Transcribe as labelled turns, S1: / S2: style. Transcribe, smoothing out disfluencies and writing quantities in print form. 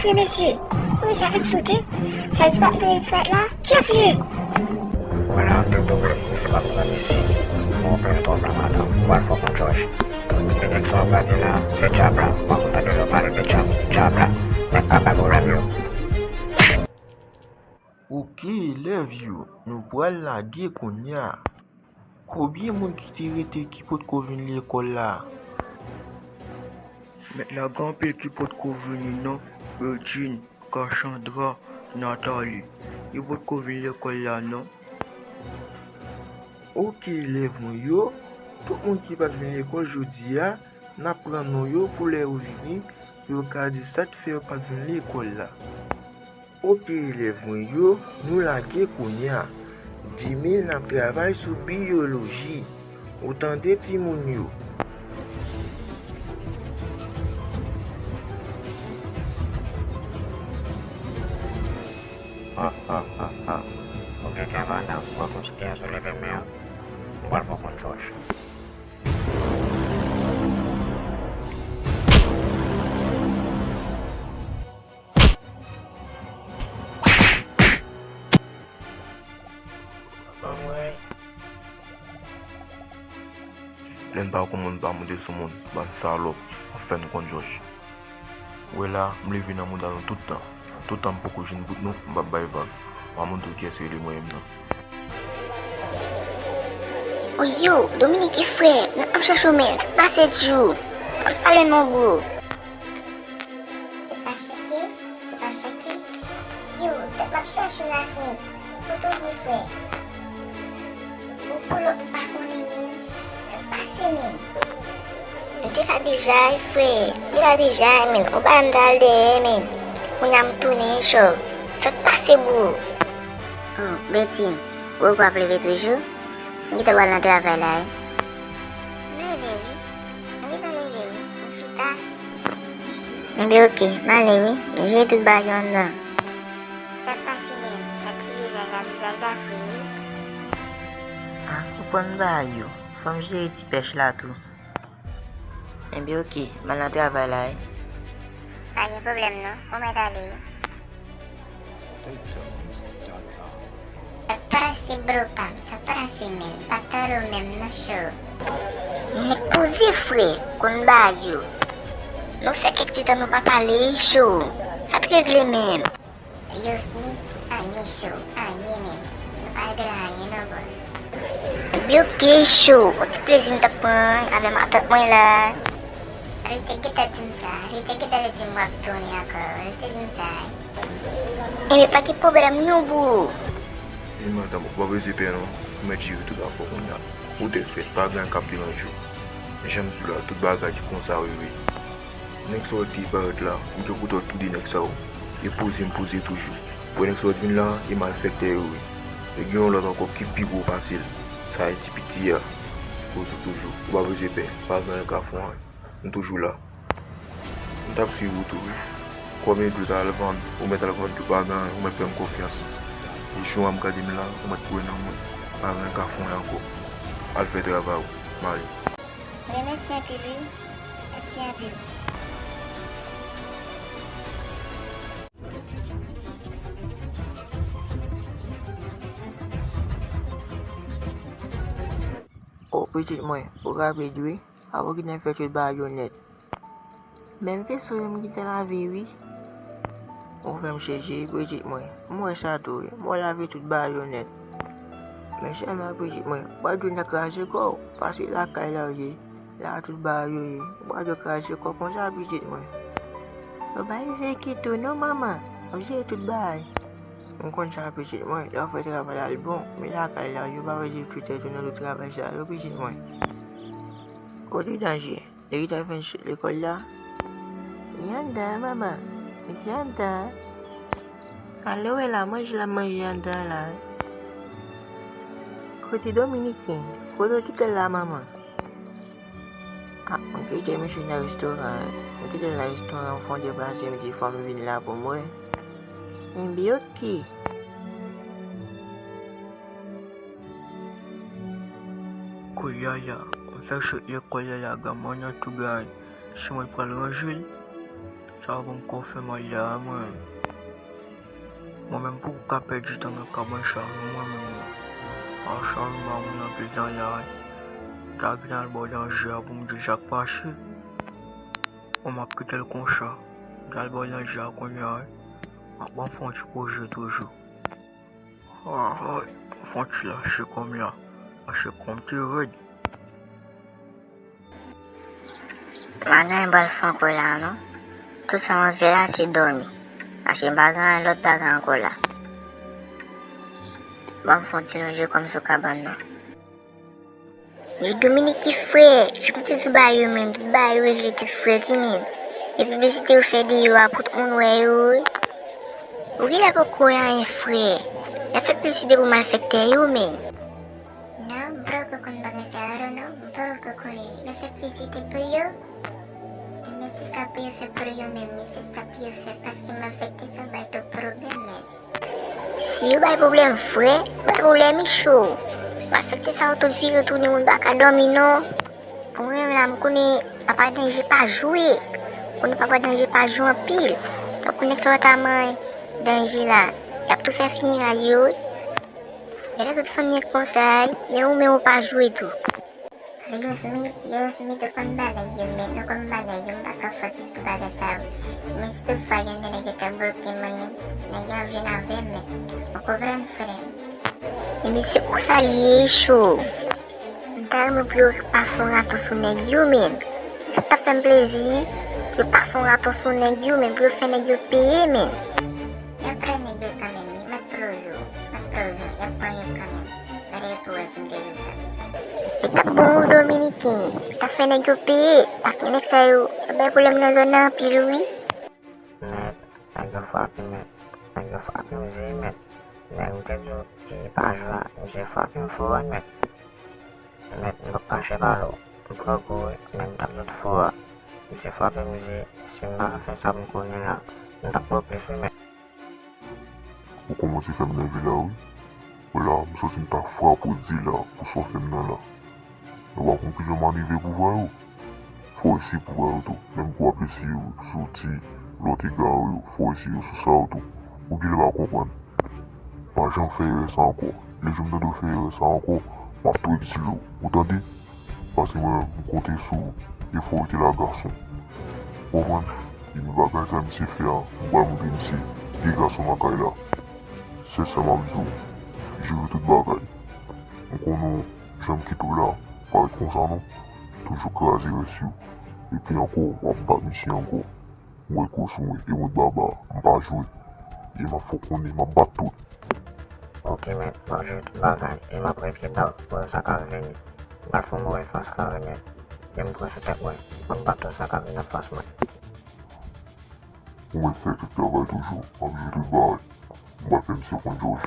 S1: suivi, messieurs? Oui, ça fait me sauter. Ça disparaît là. Qui a suivi?
S2: Voilà, le problème, c'est pas pour ici. On peut le trouver maintenant. Voilà, faut qu'on change. Les gens sont pas là, c'est Chabla. On va pas parler de Chabla. Mais pas problème.
S3: Ok, élève yo, nou pral lage konya. Combien moun ki te rete ki pot ko vin l'école là?
S4: Met la grand pile qui peut venir non, Eugene, Cassandra, Nathalie. Ils peuvent venir l'école là non.
S3: Ok, élève moun yo, tout moun ki pat vin l'école jodi ya, na pran nou yo pou lè ou vini, yo ka di sat fè ou pat vin l'école là. Ok, élève moun yo, nou lage konya. Dimi nan travay sou biologie. Autant de ti moun yo.
S2: Ok, Cavana, vamos que a levar meu. Agora vou com Jorge.
S3: Len pa koumon pa moun de sou moun, ban salop, an fen kon George. Wè la, m levi nan moun dan nou toutan. Toutan m poko jen bout nou, m bab bay van. M moun tou kese li mwen nan.
S1: Oh yo, Dominique et frère, nous avons cherché mais c'est pas 7 jours. On parle mon gros. C'est pas checké. Yo, t'as pas cherché la semaine. Pour ton frère. Pour le pas connaître, c'est pas semaine. Tu vas déjà, frère. Tu vas déjà, mais on va me d'aller, mais on a me tourné chaud. C'est pas c'est beau. Oh, Bettine, vous pouvez appeler toujours? Kita buat nanti apa lagi? Nanti oke, mana ni? Ini tu baju anda. Siapa sih ni? Nak
S5: Aku pun baju. Fam je ti pêche là tout. Nanti oke, mana nanti apa lagi?
S1: Pas de problème non, on va aller. Separasi berupam, separasi men, pataru men nasyo. Nekuzi frère, kon baju. Não fais que tu não vai para lixo. Sabe que é mesmo? Yosni, show, men. Não vai ganhar, não boss. Meu queixo, o desprezinho da pãe, a minha mata mãe lá. Rite kita jin waktu ni aku, rite jin say. Ini pakai program nubu.
S3: Ima ta mou pa veze pe nou, mè di yu tout la fò kon ya. Ou te fèt, pa gran kap di anjou. Mè jem sou la, tout bagay ki kon sa wewe. Nek sa wot ti parot la, ou te koutot tout di nek sa ou. E pouze toujou. Pou nek sa wot vin la, e mal fèkte wewe. E gyon lot anko ki pi gwo pasil. Sa e ti piti ya. Pouze toujou, ou pa veze pe, pa gran kap fò an. Nou toujou la. Nou tap si wou tou we. Kwa men tout al vand, ou met al vand ki bagan, ou met pèm konfians. E chou am kadim la, ou mat kwen nan moun. Pa ren ka fon yanko. Al fè drava ou. Mari.
S1: Merci à Pili. Merci à Pili.
S5: Oh, petit moi, ou rabe dwe, avou ki nan fè chou bayonet. Men fè sou yon ki te lave, oui. Ou fè m chèje, petit moi, mwen chato, mwen lave tout bayonet. Men chè mwen petit moi, wadou na krashe kou, pasi la kay la ye, la tout bayoye, wadou krashe kou kon sa petit moi. O bayi se kito, non maman, ou jè tout bay. Mwen kon sa petit moi, la fè travay al bon, men la kay la yo ba wè tout tou nan lo travay sa yo petit moi. Kote danje, le ki ta fè l'école la? Yanda, maman, c'est yanda. Alors, elle a mangé la yanda là. Côté dominicain, côté qui est là, maman. Ah, on peut dire, monsieur, dans le restaurant. On peut dire, dans le restaurant, on fait des places, et des femmes viennent là pour moi. Et bien, ok.
S4: Koyaya, on cherche l'école là, gamin, tout gars. Si moi, je prends le Sa bon kon fè mal la mwen. Mwen men pou ka perdi tan nan kaban charme mwen men. An charme mwen nan pi dan la. Ta gnan bo danje a pou mdi jak pache. On m'a kite l kon cha. Dal bo danje a kon ya. A ban fon ti proje toujou. Fon ti lâche kom ya. Lâche kom ti red.
S1: Magan bal fon ko la, non? Tout sa mwen ve la si dormi. Ache bagan lot bagan ko la. Bon fon ti longe kom sou kaban nan. Yo Dominique ki fwe, chikoute sou ba yo men, tout ba yo regle tit fwe ti men. E publicite yo fè di yo apout moun wè yo. Ou ki la pou koyan yon fwe, ya fè publicite pou malfekte yo men. Non, bro ko kon bagan sa aro non, bro ko kon la fè publicite pou yo. Mais c'est ça pour faire pour eux-mêmes, c'est ça pour faire parce que m'affecter ça va être problème. Si vous avez un problème frère, pas de problème chaud. M'affecter ça tout de suite retourner mon bac à dormir non. Pour moi là, je connais papa danger pas jouer. On ne papa danger pas jouer en pile. Donc on est sur ta main danger là. Il a tout fait finir à yo. Et là toute famille conseil, mais on même pas jouer tout. Yo sumi to kon bagay yun, men no kon bagay yung baka-focus bagay sa men sto fa yun na nagkita-broken mo yun, nagyaw na veme, makubran friend. Hindi si usali yesyo. Dahil mo paso nga to suneg yun, men. Sa tapang plezi, paso nga to suneg yun, men. Pero fe nagyo piye, men. Yung pre nagyo kami, matprozo, yung panyo kami. Narepuwas ang gayo sa kita pun Dominikin, kita fè nèg yo paye, parce que nèg sa yo, ben problème nan zone nan pile oui.
S2: Net, nèg yo fucking zi net. Nèg yo tenjo ki page la, je fucking fou net. Net mbok kache balo, mprogo, nèg tap not fou. Je fucking zi, si mba fè sa mkonye la, ndak po pese net.
S6: Ou koman si fèm nan vi la ou? Ou la, mso si mta fwa pou di la, pou so fèm nan la. Ou wakon ki jom anive pou vwa yo. Fò isi pou vwa yo tou. Mèm kwa pesi yo, sou ti, loti ga yo, fò isi yo sou sa yo tou. Ou di le ba kompon. Pa jan fè yore sa anko. Le jom nan do fè yore sa anko, map tou eksil yo. Ou tande? Pase mwen mkonte sou, e fò ite la garson. Ou wan, yi mi bagay sa msi fè a, mba mwen bin si, di garson makay la. Se sa mamzou, jere tout bagay. Mkonon, jom kitou la. Pas concernant, toujours crasé reçu. Et puis encore, on va battre ici encore. Moi, et moi, baba, on va jouer. Et ma faut qu'on est, ma battre tout.
S2: Ok, mais moi je tout bagay, et ma préfère d'or pour ça qu'a venu. Ma faut mourir face qu'a venu. Et me couche tête, ouais, on bat tout ça qu'a venu face, moi.
S6: On va faire tout le travail toujours, on va jouer tout le bagay. On va faire une seconde George.